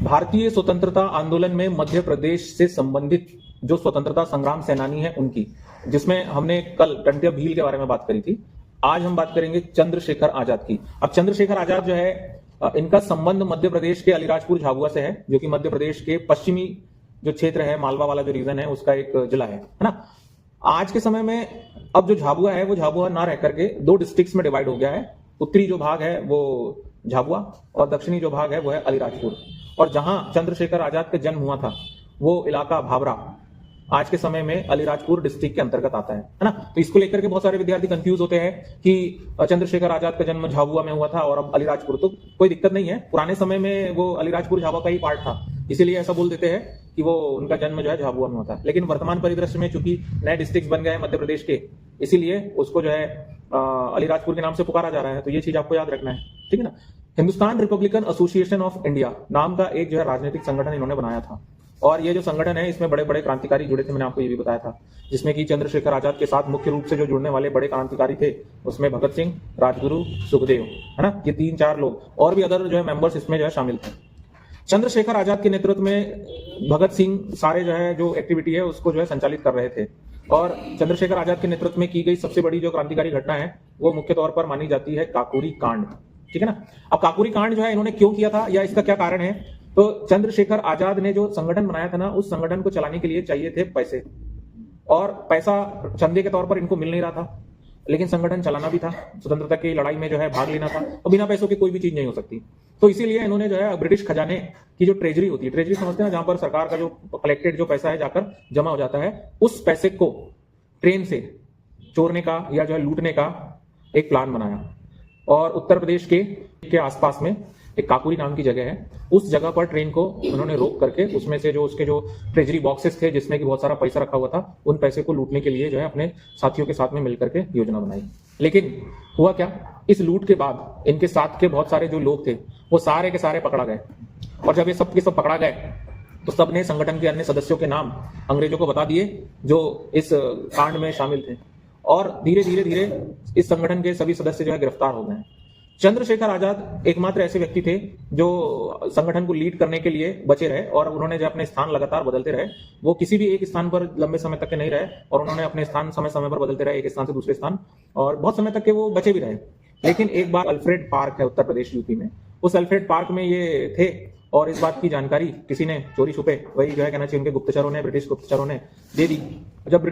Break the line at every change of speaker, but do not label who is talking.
भारतीय स्वतंत्रता आंदोलन में मध्य प्रदेश से संबंधित जो स्वतंत्रता संग्राम सेनानी है उनकी, जिसमें हमने कल टंट्या भील के बारे में बात करी थी, आज हम बात करेंगे चंद्रशेखर आजाद की। अब चंद्रशेखर आजाद जो है, इनका संबंध मध्य प्रदेश के अलीराजपुर झाबुआ से है, जो कि मध्य प्रदेश के पश्चिमी जो क्षेत्र है, मालवा वाला जो रीजन है, उसका एक जिला है ना। आज के समय में अब जो झाबुआ है वो झाबुआ ना रह करके दो डिस्ट्रिक्ट्स में डिवाइड हो गया है। उत्तरी जो भाग है वो झाबुआ और दक्षिणी जो भाग है वो है अलीराजपुर। और जहां चंद्रशेखर आजाद का जन्म हुआ था वो इलाका भावरा आज के समय में अलीराजपुर डिस्ट्रिक्ट के अंतर्गत आता है ना। तो इसको लेकर के बहुत सारे विद्यार्थी कंफ्यूज होते हैं कि चंद्रशेखर आजाद का जन्म झाबुआ में हुआ था और अब अलीराजपुर। तो कोई दिक्कत नहीं है, पुराने समय में वो अलीराजपुर झाबुआ का ही पार्ट था, इसीलिए ऐसा बोल देते हैं कि वो उनका जन्म जो है झाबुआ में होता है। लेकिन वर्तमान परिदृश्य में चूंकि नए डिस्ट्रिक्ट बन गए हैं मध्य प्रदेश के, इसीलिए उसको जो है अलीराजपुर के नाम से पुकारा जा रहा है। तो ये चीज आपको याद रखना है, ठीक है ना। Hindustan Republican association of India नाम का एक जो है राजनीतिक संगठन इन्होंने बनाया था, और ये जो संगठन है इसमें बड़े बड़े क्रांतिकारी जुड़े थे। मैंने आपको ये भी बताया था, जिसमें कि चंद्रशेखर आजाद के साथ मुख्य रूप से जो जुड़ने वाले बड़े क्रांतिकारी थे उसमें भगत सिंह, राजगुरु, सुखदेव, है ना। ये 3-4 लोग और भी अदर जो है मेंबर्स इसमें जो है शामिल थे। चंद्रशेखर आजाद के नेतृत्व में भगत सिंह सारे जो है जो एक्टिविटी है उसको जो है संचालित कर रहे थे। और चंद्रशेखर आजाद के नेतृत्व में की गई सबसे बड़ी जो क्रांतिकारी घटना है वो मुख्य तौर पर मानी जाती है काकोरी कांड, ठीक है ना। अब काकोरी कांड जो है इन्होंने क्यों किया था या इसका क्या कारण है, तो चंद्रशेखर आजाद ने जो संगठन बनाया था ना, उस संगठन को चलाने के लिए चाहिए थे पैसे, और पैसा चंदे के तौर पर इनको मिल नहीं रहा था, लेकिन संगठन चलाना भी था, स्वतंत्रता की लड़ाई में जो है भाग लेना था, और बिना पैसों की कोई भी चीज नहीं हो सकती। तो इसीलिए इन्होंने जो है ब्रिटिश खजाने की जो ट्रेजरी होती है, ट्रेजरी समझते हैं जहां पर सरकार का जो कलेक्टेड जो पैसा है जाकर जमा हो जाता है, उस पैसे को ट्रेन से चोरने का या जो है लूटने का एक प्लान बनाया। और उत्तर प्रदेश के आसपास में एक काकुरी नाम की जगह है, उस जगह पर ट्रेन को उन्होंने रोक करके उसमें से जो उसके जो ट्रेजरी बॉक्सेस थे जिसमें कि बहुत सारा पैसा रखा हुआ था, उन पैसे को लूटने के लिए जो है अपने साथियों के साथ में मिलकर के योजना बनाई। लेकिन हुआ क्या, इस लूट के बाद इनके साथ के बहुत सारे जो लोग थे वो सारे के सारे पकड़ा गए, और जब ये सब के सब पकड़ा गए तो सबने संगठन के अन्य सदस्यों के नाम अंग्रेजों को बता दिए जो इस कांड में शामिल थे, और धीरे धीरे इस संगठन के सभी सदस्य जो है गिरफ्तार हो गए। चंद्रशेखर आजाद एकमात्र ऐसे व्यक्ति थे जो संगठन को लीड करने के लिए बचे रहे, और उन्होंने जो अपने स्थान लगातार बदलते रहे। वो किसी भी एक स्थान पर लंबे समय तक के नहीं रहे, और उन्होंने अपने स्थान समय समय पर बदलते रहे, एक स्थान से दूसरे स्थान, और बहुत समय तक के वो बचे भी रहे। लेकिन एक बार अल्फ्रेड पार्क है उत्तर प्रदेश यूपी में, उस अल्फ्रेड पार्क में ये थे, और इस बात की जानकारी किसी ने चोरी छुपे, वही जो है कहना चाहिए उनके गुप्तचरों ने, ब्रिटिश गुप्तचरों ने दे दी। जब